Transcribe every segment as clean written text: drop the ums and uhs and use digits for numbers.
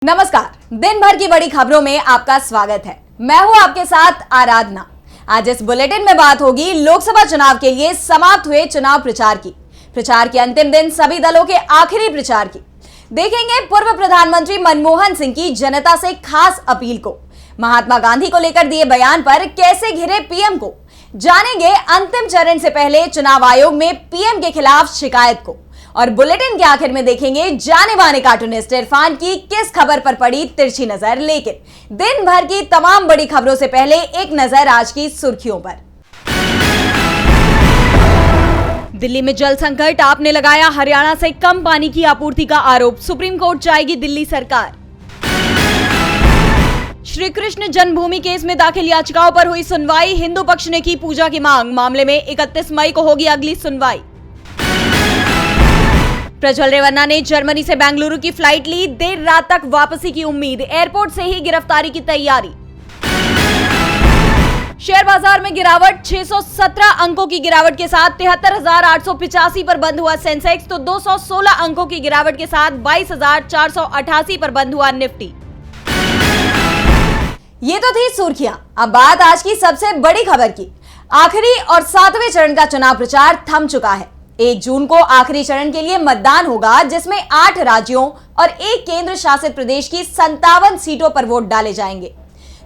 नमस्कार, दिन भर की बड़ी खबरों में आपका स्वागत है। मैं हूं आपके साथ आराधना। आज इस बुलेटिन में बात होगी लोकसभा चुनाव के लिए समाप्त हुए चुनाव प्रचार की। प्रचार के अंतिम दिन सभी दलों के आखिरी प्रचार की। देखेंगे पूर्व प्रधानमंत्री मनमोहन सिंह की जनता से खास अपील को, महात्मा गांधी को लेकर दिए बयान पर कैसे घिरे पीएम को, जानेंगे अंतिम चरण से पहले चुनाव आयोग में पीएम के खिलाफ शिकायत को, और बुलेटिन के आखिर में देखेंगे जाने माने कार्टूनिस्ट इरफान की किस खबर पर पड़ी तिरछी नजर। लेकिन दिन भर की तमाम बड़ी खबरों से पहले एक नजर आज की सुर्खियों पर। दिल्ली में जल संकट, आपने लगाया हरियाणा से कम पानी की आपूर्ति का आरोप, सुप्रीम कोर्ट जाएगी दिल्ली सरकार। श्री कृष्ण जन्मभूमि केस में दाखिल याचिकाओं पर हुई सुनवाई, हिंदू पक्ष ने की पूजा की मांग, मामले में 31 मई को होगी अगली सुनवाई। प्रज्वल रेवन्ना ने जर्मनी से बेंगलुरु की फ्लाइट ली, देर रात तक वापसी की उम्मीद, एयरपोर्ट से ही गिरफ्तारी की तैयारी। शेयर बाजार में गिरावट, 617 अंकों की गिरावट के साथ 73,885 पर बंद हुआ सेंसेक्स, तो 216 अंकों की गिरावट के साथ 22,488 पर बंद हुआ निफ्टी। ये तो थी सुर्खियां। अब बात आज की सबसे बड़ी खबर की। आखिरी और 7वें चरण का चुनाव प्रचार थम चुका है। 1 जून को आखिरी चरण के लिए मतदान होगा, जिसमें 8 राज्यों और 1 केंद्र शासित प्रदेश की 57 सीटों पर वोट डाले जाएंगे।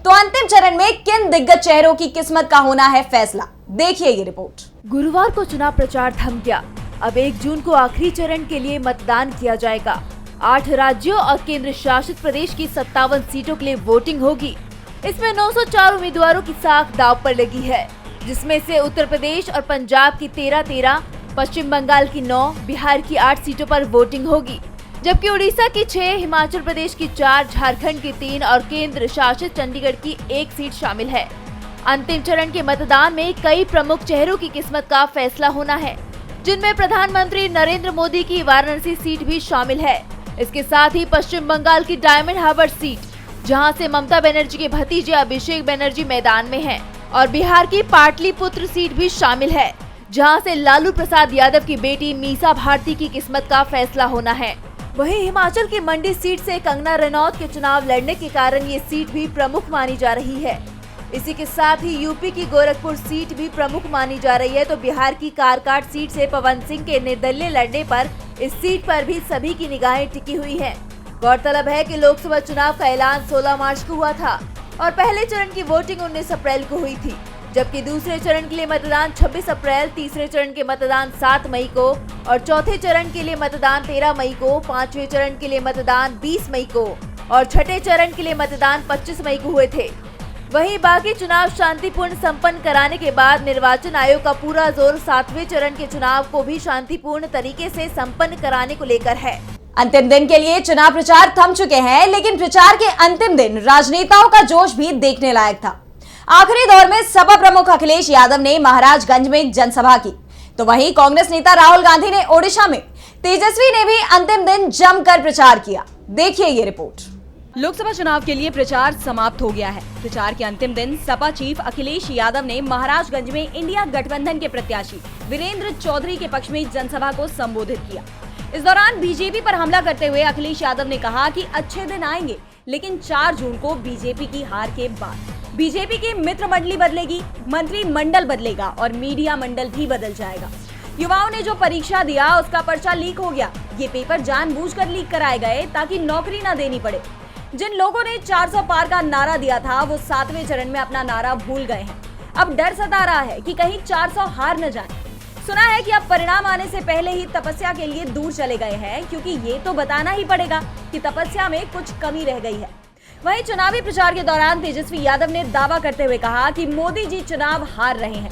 तो अंतिम चरण में किन दिग्गज चेहरों की किस्मत का होना है फैसला, देखिए ये रिपोर्ट। गुरुवार को चुनाव प्रचार थम गया। अब 1 जून को आखिरी चरण के लिए मतदान किया जाएगा। 8 राज्यों और केंद्र शासित प्रदेश की 57 सीटों के लिए वोटिंग होगी। इसमें 904 उम्मीदवारों की साख दांव पर लगी है, जिसमें से उत्तर प्रदेश और पंजाब की 13, पश्चिम बंगाल की 9, बिहार की 8 सीटों पर वोटिंग होगी, जबकि उड़ीसा की 6, हिमाचल प्रदेश की 4, झारखंड की 3 और केंद्र शासित चंडीगढ़ की 1 सीट शामिल है। अंतिम चरण के मतदान में कई प्रमुख चेहरों की किस्मत का फैसला होना है, जिनमें प्रधानमंत्री नरेंद्र मोदी की वाराणसी सीट भी शामिल है। इसके साथ ही पश्चिम बंगाल की डायमंड हार्बर सीट, जहाँ से ममता बनर्जी के भतीजे अभिषेक बनर्जी मैदान में है, और बिहार की पाटलिपुत्र सीट भी शामिल है, जहां से लालू प्रसाद यादव की बेटी मीसा भारती की किस्मत का फैसला होना है। वहीं हिमाचल की मंडी सीट से कंगना रनौत के चुनाव लड़ने के कारण ये सीट भी प्रमुख मानी जा रही है। इसी के साथ ही यूपी की गोरखपुर सीट भी प्रमुख मानी जा रही है, तो बिहार की कारकाट सीट से पवन सिंह के निर्दलीय लड़ने पर इस सीट पर भी सभी की निगाहें टिकी हुई है। गौरतलब है कि लोकसभा चुनाव का ऐलान 16 मार्च को हुआ था और पहले चरण की वोटिंग 19 अप्रैल को हुई थी, जबकि दूसरे चरण के लिए मतदान 26 अप्रैल, तीसरे चरण के मतदान 7 मई को और चौथे चरण के लिए मतदान 13 मई को, 5वें चरण के लिए मतदान 20 मई को और छठे चरण के लिए मतदान 25 मई को हुए थे। वहीं बाकी चुनाव शांतिपूर्ण संपन्न कराने के बाद निर्वाचन आयोग का पूरा जोर 7वें चरण के चुनाव को भी शांतिपूर्ण तरीके से संपन्न कराने को लेकर है। अंतिम दिन के लिए चुनाव प्रचार थम चुके हैं, लेकिन प्रचार के अंतिम दिन राजनेताओं का जोश भी देखने लायक था। आखिरी दौर में सपा प्रमुख अखिलेश यादव ने महाराजगंज में जनसभा की, तो वहीं कांग्रेस नेता राहुल गांधी ने ओडिशा में, तेजस्वी ने भी अंतिम दिन जमकर प्रचार किया। देखिए ये रिपोर्ट। लोकसभा चुनाव के लिए प्रचार समाप्त हो गया है। प्रचार के अंतिम दिन सपा चीफ अखिलेश यादव ने महाराजगंज में इंडिया गठबंधन के प्रत्याशी वीरेंद्र चौधरी के पक्ष में जनसभा को संबोधित किया। इस दौरान बीजेपी पर हमला करते हुए अखिलेश यादव ने कहा कि अच्छे दिन आएंगे, लेकिन 4 जून को बीजेपी की हार के बाद बीजेपी की मित्र मंडली बदलेगी, मंत्रिमंडल बदलेगा और मीडिया मंडल भी बदल जाएगा। युवाओं ने जो परीक्षा दिया उसका पर्चा लीक हो गया। ये पेपर जानबूझकर लीक कराए गए ताकि नौकरी न देनी पड़े। जिन लोगों ने 400 पार का नारा दिया था, वो 7वें चरण में अपना नारा भूल गए हैं। अब डर सता रहा है कि कहीं 400 हार न जाए। सुना है कि अब परिणाम आने से पहले ही तपस्या के लिए दूर चले गए हैं, क्योंकि ये तो बताना ही पड़ेगा कि तपस्या में कुछ कमी रह गई है। वहीं चुनावी प्रचार के दौरान तेजस्वी यादव ने दावा करते हुए कहा कि मोदी जी चुनाव हार रहे हैं।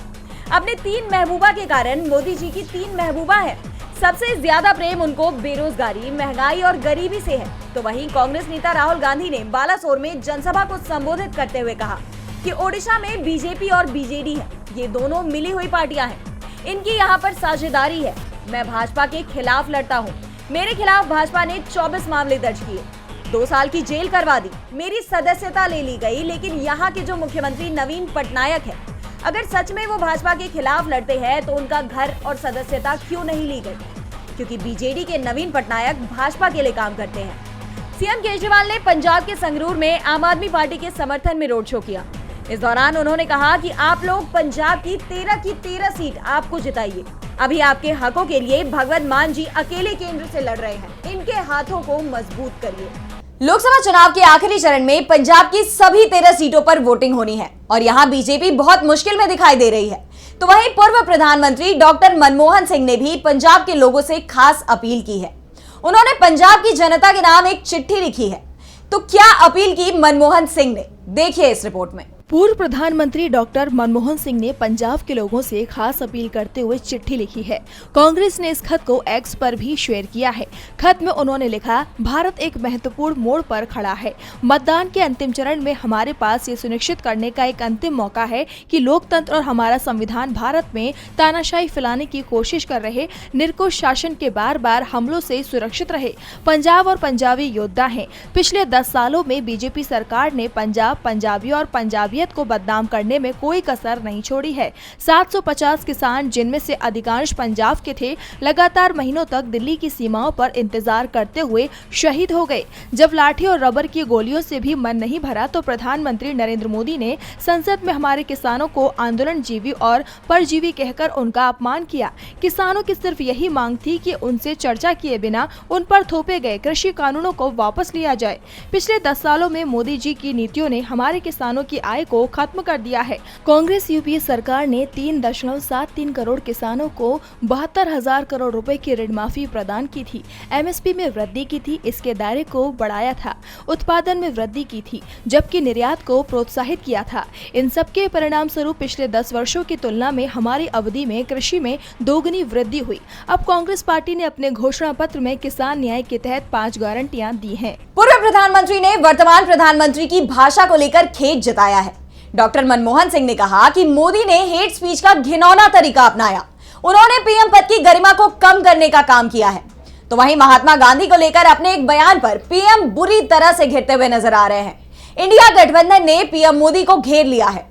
अपने 3 महबूबा के कारण मोदी जी की 3 महबूबा है। सबसे ज्यादा प्रेम उनको बेरोजगारी, महंगाई और गरीबी से है। तो वहीं कांग्रेस नेता राहुल गांधी ने बालासोर में जनसभा को संबोधित करते हुए कहा कि ओडिशा में बीजेपी और बीजेडी है, ये दोनों मिली हुई पार्टियां हैं, इनकी यहाँ पर साझेदारी है। मैं भाजपा के खिलाफ लड़ता हूँ। मेरे खिलाफ भाजपा ने 24 मामले दर्ज किए, 2 साल की जेल करवा दी, मेरी सदस्यता ले ली गई। लेकिन यहाँ के जो मुख्यमंत्री नवीन पटनायक है, अगर सच में वो भाजपा के खिलाफ लड़ते हैं तो उनका घर और सदस्यता क्यों नहीं ली गई? क्योंकि बीजेडी के नवीन पटनायक भाजपा के लिए काम करते हैं। सीएम केजरीवाल ने पंजाब के संगरूर में आम आदमी पार्टी के समर्थन में रोड शो किया। इस दौरान उन्होंने कहा कि आप लोग पंजाब की 13 सीट आपको जिताइए। अभी आपके हकों के लिए भगवंत मान जी अकेले केंद्र से लड़ रहे हैं, इनके हाथों को मजबूत करिए। लोकसभा चुनाव के आखिरी चरण में पंजाब की सभी 13 सीटों पर वोटिंग होनी है और यहाँ बीजेपी बहुत मुश्किल में दिखाई दे रही है। तो वहीं पूर्व प्रधानमंत्री डॉक्टर मनमोहन सिंह ने भी पंजाब के लोगों से खास अपील की है। उन्होंने पंजाब की जनता के नाम एक चिट्ठी लिखी है। तो क्या अपील की मनमोहन सिंह ने, देखिए इस रिपोर्ट में। पूर्व प्रधानमंत्री डॉक्टर मनमोहन सिंह ने पंजाब के लोगों से खास अपील करते हुए चिट्ठी लिखी है। कांग्रेस ने इस खत को एक्स पर भी शेयर किया है। खत में उन्होंने लिखा, भारत एक महत्वपूर्ण मोड़ पर खड़ा है। मतदान के अंतिम चरण में हमारे पास ये सुनिश्चित करने का एक अंतिम मौका है कि लोकतंत्र और हमारा संविधान भारत में तानाशाही फैलाने की कोशिश कर रहे निरंकुश शासन के बार बार हमलों से सुरक्षित रहे। पंजाब और पंजाबी योद्धा हैं। पिछले 10 सालों में बीजेपी सरकार ने पंजाब, पंजाबी और पंजाबियत को बदनाम करने में कोई कसर नहीं छोड़ी है। 750 किसान, जिनमें से अधिकांश पंजाब के थे, लगातार महीनों तक दिल्ली की सीमाओं पर इंतजार करते हुए शहीद हो गए। जब लाठी और रबर की गोलियों से भी मन नहीं भरा तो प्रधानमंत्री नरेंद्र मोदी ने संसद में हमारे किसानों को आंदोलनजीवी और परजीवी कहकर उनका अपमान किया। किसानों की सिर्फ यही मांग थी कि उनसे चर्चा किए बिना उन पर थोपे गए कृषि कानूनों को वापस लिया जाए। पिछले 10 सालों में मोदी जी की नीतियों ने हमारे किसानों की आय को खत्म कर दिया है। कांग्रेस यूपीए सरकार ने 3.73 करोड़ किसानों को 72,000 करोड़ रुपए की ऋण माफी प्रदान की थी। एमएसपी में वृद्धि की थी, इसके दायरे को बढ़ाया था, उत्पादन में वृद्धि की थी, जबकि निर्यात को प्रोत्साहित किया था। इन सबके परिणाम स्वरूप पिछले 10 वर्षों की तुलना में हमारी अवधि में कृषि में दोगुनी वृद्धि हुई। अब कांग्रेस पार्टी ने अपने घोषणा पत्र में किसान न्याय के तहत 5 गारंटियां दी हैं। पूर्व प्रधानमंत्री ने वर्तमान प्रधानमंत्री की भाषा को लेकर खेद जताया है। डॉक्टर मनमोहन सिंह ने कहा कि मोदी ने हेट स्पीच का घिनौना तरीका अपनाया। उन्होंने पीएम पद की गरिमा को कम करने का काम किया है। तो वहीं महात्मा गांधी को लेकर अपने एक बयान पर पीएम बुरी तरह से घिरते हुए नजर आ रहे हैं। इंडिया गठबंधन ने पीएम मोदी को घेर लिया है।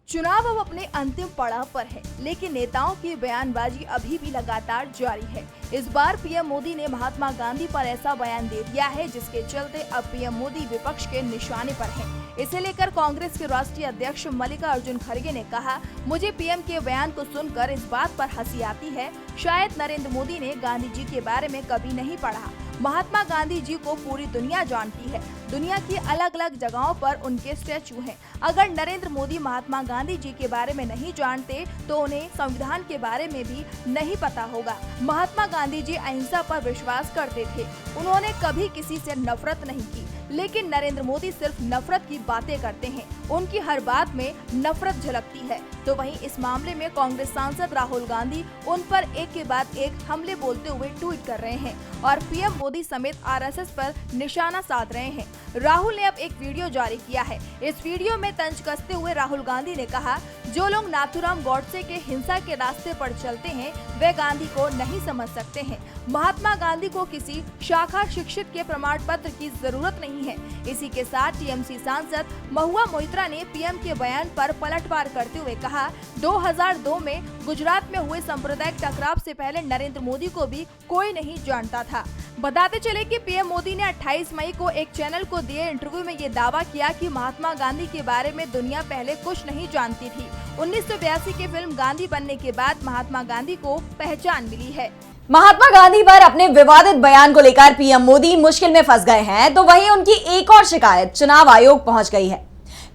चुनाव अब अपने अंतिम पड़ाव पर है, लेकिन नेताओं की बयानबाजी अभी भी लगातार जारी है। इस बार पीएम मोदी ने महात्मा गांधी पर ऐसा बयान दे दिया है जिसके चलते अब पीएम मोदी विपक्ष के निशाने पर हैं। इसे लेकर कांग्रेस के राष्ट्रीय अध्यक्ष मल्लिकार्जुन खड़गे ने कहा, मुझे पीएम के बयान को सुनकर इस बात पर हंसी आती है, शायद नरेंद्र मोदी ने गांधी जी के बारे में कभी नहीं पढ़ा। महात्मा गांधी जी को पूरी दुनिया जानती है। दुनिया की अलग अलग जगहों पर उनके स्टैचू हैं। अगर नरेंद्र मोदी महात्मा गांधी जी के बारे में नहीं जानते तो उन्हें संविधान के बारे में भी नहीं पता होगा। महात्मा गांधी जी अहिंसा पर विश्वास करते थे। उन्होंने कभी किसी से नफरत नहीं की, लेकिन नरेंद्र मोदी सिर्फ नफरत की बातें करते हैं। उनकी हर बात में नफरत झलकती है। तो वहीं इस मामले में कांग्रेस सांसद राहुल गांधी उन पर एक के बाद एक हमले बोलते हुए ट्वीट कर रहे हैं और पीएम मोदी समेत आरएसएस पर निशाना साध रहे हैं। राहुल ने अब एक वीडियो जारी किया है। इस वीडियो में तंज कसते हुए राहुल गांधी ने कहा, जो लोग नाथूराम गॉडसे के हिंसा के रास्ते पर चलते हैं वे गांधी को नहीं समझ सकते हैं। महात्मा गांधी को किसी शाखा शिक्षित के प्रमाण पत्र की जरूरत नहीं है। इसी के साथ टीएमसी सांसद महुआ मोइत्रा ने पीएम के बयान पर पलटवार करते हुए कहा, 2002 में गुजरात में हुए सांप्रदायिक टकराव से पहले नरेंद्र मोदी को भी कोई नहीं जानता था। बताते चले कि पीएम मोदी ने 28 मई को एक चैनल को दिए इंटरव्यू में ये दावा किया कि महात्मा गांधी के बारे में दुनिया पहले कुछ नहीं जानती थी। 1982 की फिल्म गांधी बनने के बाद महात्मा गांधी को पहचान मिली है। महात्मा गांधी पर अपने विवादित बयान को लेकर पीएम मोदी मुश्किल में फंस गए हैं, तो वहीं उनकी एक और शिकायत चुनाव आयोग पहुंच गई है।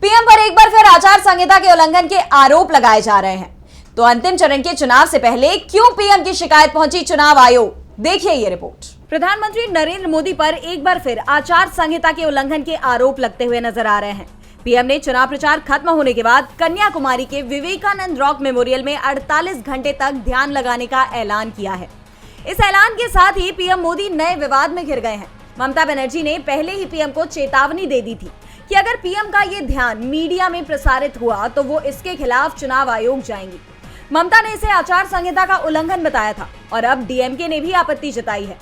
पीएम पर एक बार फिर आचार संहिता के उल्लंघन के आरोप लगाए जा रहे हैं। तो अंतिम चरण के चुनाव से पहले क्यों पीएम की शिकायत पहुंची चुनाव आयोग, देखिए ये रिपोर्ट। प्रधानमंत्री नरेंद्र मोदी पर एक बार फिर आचार संहिता के उल्लंघन के आरोप लगते हुए नजर आ रहे हैं। पीएम ने चुनाव प्रचार खत्म होने के बाद कन्याकुमारी के विवेकानंद रॉक मेमोरियल में 48 घंटे तक ध्यान लगाने का ऐलान किया है। इस ऐलान के साथ ही पीएम मोदी नए विवाद में घिर गए हैं। ममता बनर्जी ने पहले ही पीएम को चेतावनी दे दी थी कि अगर पीएम का ये ध्यान मीडिया में प्रसारित हुआ तो वो इसके खिलाफ चुनाव आयोग जाएंगी। ममता ने इसे आचार संहिता का उल्लंघन बताया था और अब डीएमके ने भी आपत्ति जताई है।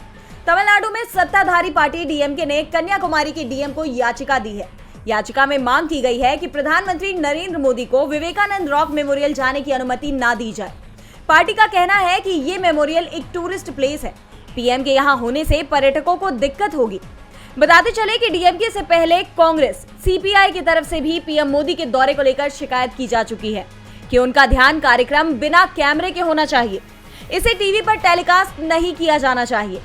तमिलनाडु में सत्ताधारी पार्टी डीएमके ने कन्याकुमारी के डीएम को याचिका दी है। याचिका में मांग की गई है कि प्रधानमंत्री नरेंद्र मोदी को विवेकानंद रॉक मेमोरियल जाने की अनुमति ना दी जाए। पार्टी का कहना है कि ये मेमोरियल एक टूरिस्ट प्लेस है। पीएम के यहाँ होने से पर्यटकों को दिक्कत होगी। बताते चले कि डीएमके से पहले कांग्रेस, सीपीआई की तरफ से भी पीएम मोदी के दौरे को लेकर शिकायत की जा चुकी है कि उनका ध्यान कार्यक्रम बिना कैमरे के होना चाहिए, इसे टीवी पर टेलीकास्ट नहीं किया जाना चाहिए।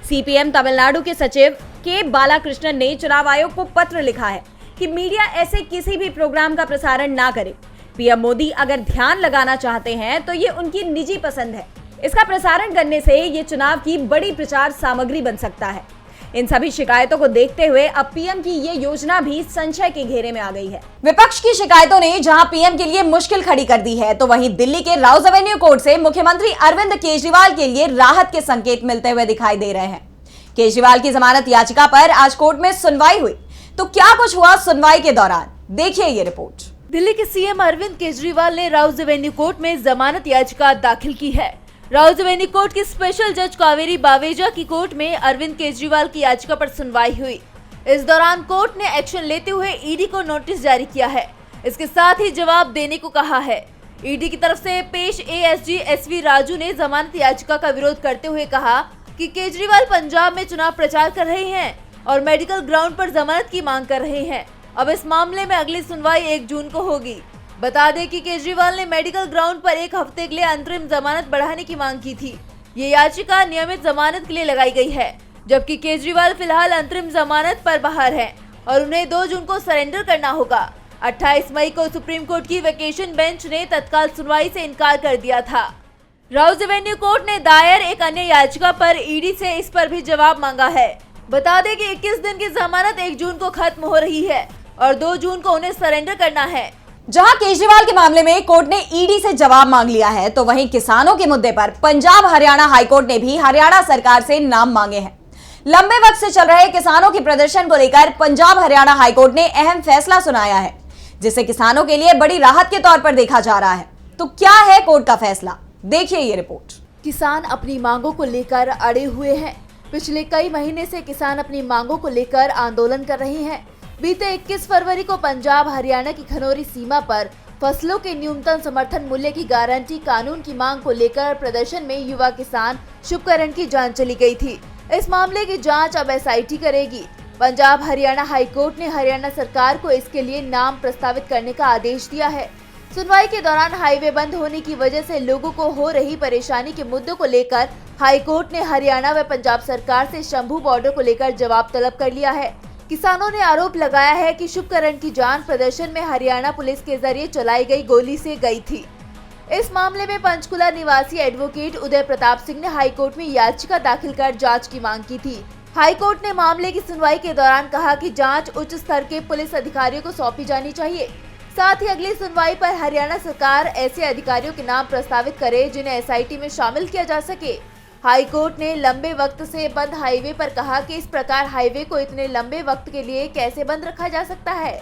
सीपीएम तमिलनाडु के सचिव के बालाकृष्णन ने चुनाव आयोग को पत्र लिखा है कि मीडिया ऐसे किसी भी प्रोग्राम का प्रसारण ना करे। पीएम मोदी अगर ध्यान लगाना चाहते हैं तो ये उनकी निजी पसंद है। इसका प्रसारण करने से ये चुनाव की बड़ी प्रचार सामग्री बन सकता है। इन सभी शिकायतों को देखते हुए अब पीएम की ये योजना भी संशय के घेरे में आ गई है। विपक्ष की शिकायतों ने जहां पीएम के लिए मुश्किल खड़ी कर दी है, तो वहीं दिल्ली के राउज एवेन्यू कोर्ट से मुख्यमंत्री अरविंद केजरीवाल के लिए राहत के संकेत मिलते हुए दिखाई दे रहे हैं। केजरीवाल की जमानत याचिका पर आज कोर्ट में सुनवाई हुई, तो क्या कुछ हुआ सुनवाई के दौरान, देखिए ये रिपोर्ट। दिल्ली के सीएम अरविंद केजरीवाल ने राउज एवेन्यू कोर्ट में जमानत याचिका दाखिल की है। राउज एवेन्यू कोर्ट की स्पेशल जज कावेरी बावेजा की कोर्ट में अरविंद केजरीवाल की याचिका पर सुनवाई हुई। इस दौरान कोर्ट ने एक्शन लेते हुए ईडी को नोटिस जारी किया है। इसके साथ ही जवाब देने को कहा है। ईडी की तरफ से पेश एएसजी एसवी राजू ने जमानत याचिका का विरोध करते हुए कहा कि केजरीवाल पंजाब में चुनाव प्रचार कर रहे हैं और मेडिकल ग्राउंड पर जमानत की मांग कर रहे हैं। अब इस मामले में अगली सुनवाई 1 जून को होगी। बता दें कि केजरीवाल ने मेडिकल ग्राउंड पर 1 हफ्ते के लिए अंतरिम जमानत बढ़ाने की मांग की थी। ये याचिका नियमित जमानत के लिए लगाई गई है, जबकि केजरीवाल फिलहाल अंतरिम जमानत पर बाहर हैं और उन्हें 2 जून को सरेंडर करना होगा। 28 मई को सुप्रीम कोर्ट की वेकेशन बेंच ने तत्काल सुनवाई से इनकार कर दिया था। राउज एवेन्यू कोर्ट ने दायर एक अन्य याचिका पर ईडी से इस पर भी जवाब मांगा है। बता दें कि 21 दिन की जमानत 1 जून को खत्म हो रही है और 2 जून को उन्हें सरेंडर करना है। जहां केजरीवाल के मामले में कोर्ट ने ईडी से जवाब मांग लिया है, तो वहीं किसानों के मुद्दे पर पंजाब हरियाणा हाईकोर्ट ने भी हरियाणा सरकार से नाम मांगे हैं। लंबे वक्त से चल रहे किसानों के प्रदर्शन को लेकर पंजाब हरियाणा हाईकोर्ट ने अहम फैसला सुनाया है, जिसे किसानों के लिए बड़ी राहत के तौर पर देखा जा रहा है। तो क्या है कोर्ट का फैसला, देखिए ये रिपोर्ट। किसान अपनी मांगों को लेकर अड़े हुए हैं। पिछले कई महीने से किसान अपनी मांगों को लेकर आंदोलन कर रहे हैं। बीते 21 फरवरी को पंजाब हरियाणा की खनौरी सीमा पर फसलों के न्यूनतम समर्थन मूल्य की गारंटी कानून की मांग को लेकर प्रदर्शन में युवा किसान शुभकरण की जान चली गई थी। इस मामले की जांच अब एसआईटी करेगी। पंजाब हरियाणा हाईकोर्ट ने हरियाणा सरकार को इसके लिए नाम प्रस्तावित करने का आदेश दिया है। सुनवाई के दौरान हाईवे बंद होने की वजह से लोगों को हो रही परेशानी के मुद्दों को लेकर हाईकोर्ट ने हरियाणा व पंजाब सरकार से शंभू बॉर्डर को लेकर जवाब तलब कर लिया है। किसानों ने आरोप लगाया है कि शुभकरण की जान प्रदर्शन में हरियाणा पुलिस के जरिए चलाई गई गोली से गई थी। इस मामले में पंचकुला निवासी एडवोकेट उदय प्रताप सिंह ने हाईकोर्ट में याचिका दाखिल कर जांच की मांग की थी। हाईकोर्ट ने मामले की सुनवाई के दौरान कहा कि जांच उच्च स्तर के पुलिस अधिकारियों को सौंपी जानी चाहिए। साथ ही अगली सुनवाई पर हरियाणा सरकार ऐसे अधिकारियों के नाम प्रस्तावित करे जिन्हें एसआईटी में शामिल किया जा सके। हाईकोर्ट ने लंबे वक्त से बंद हाईवे पर कहा कि इस प्रकार हाईवे को इतने लंबे वक्त के लिए कैसे बंद रखा जा सकता है।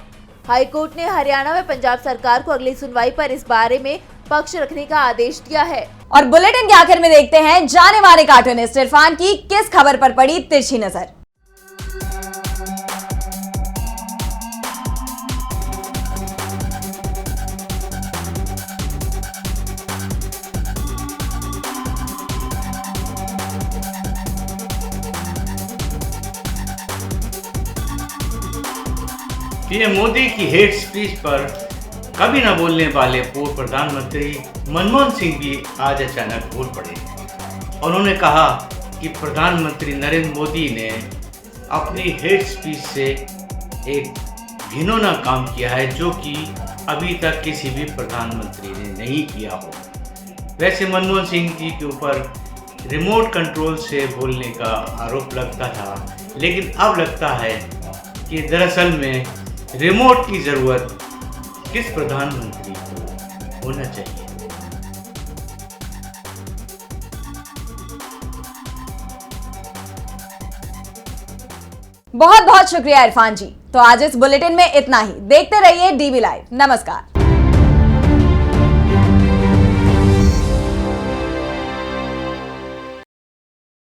हाईकोर्ट ने हरियाणा व पंजाब सरकार को अगली सुनवाई पर इस बारे में पक्ष रखने का आदेश दिया है। और बुलेटिन के आखिर में देखते हैं जाने माने कार्टूनिस्ट इरफान की किस खबर पर पड़ी तिरछी नजर। पीएम मोदी की हेट स्पीच पर कभी न बोलने वाले पूर्व प्रधानमंत्री मनमोहन सिंह भी आज अचानक बोल पड़े। उन्होंने कहा कि प्रधानमंत्री नरेंद्र मोदी ने अपनी हेट स्पीच से एक घिनौना काम किया है, जो कि अभी तक किसी भी प्रधानमंत्री ने नहीं किया हो। वैसे मनमोहन सिंह जी के ऊपर रिमोट कंट्रोल से बोलने का आरोप लगता था, लेकिन अब लगता है कि दरअसल में रिमोट की जरूरत किस प्रधानमंत्री को होना चाहिए। बहुत बहुत शुक्रिया इरफान जी। तो आज इस बुलेटिन में इतना ही। देखते रहिए डीबी लाइव। नमस्कार।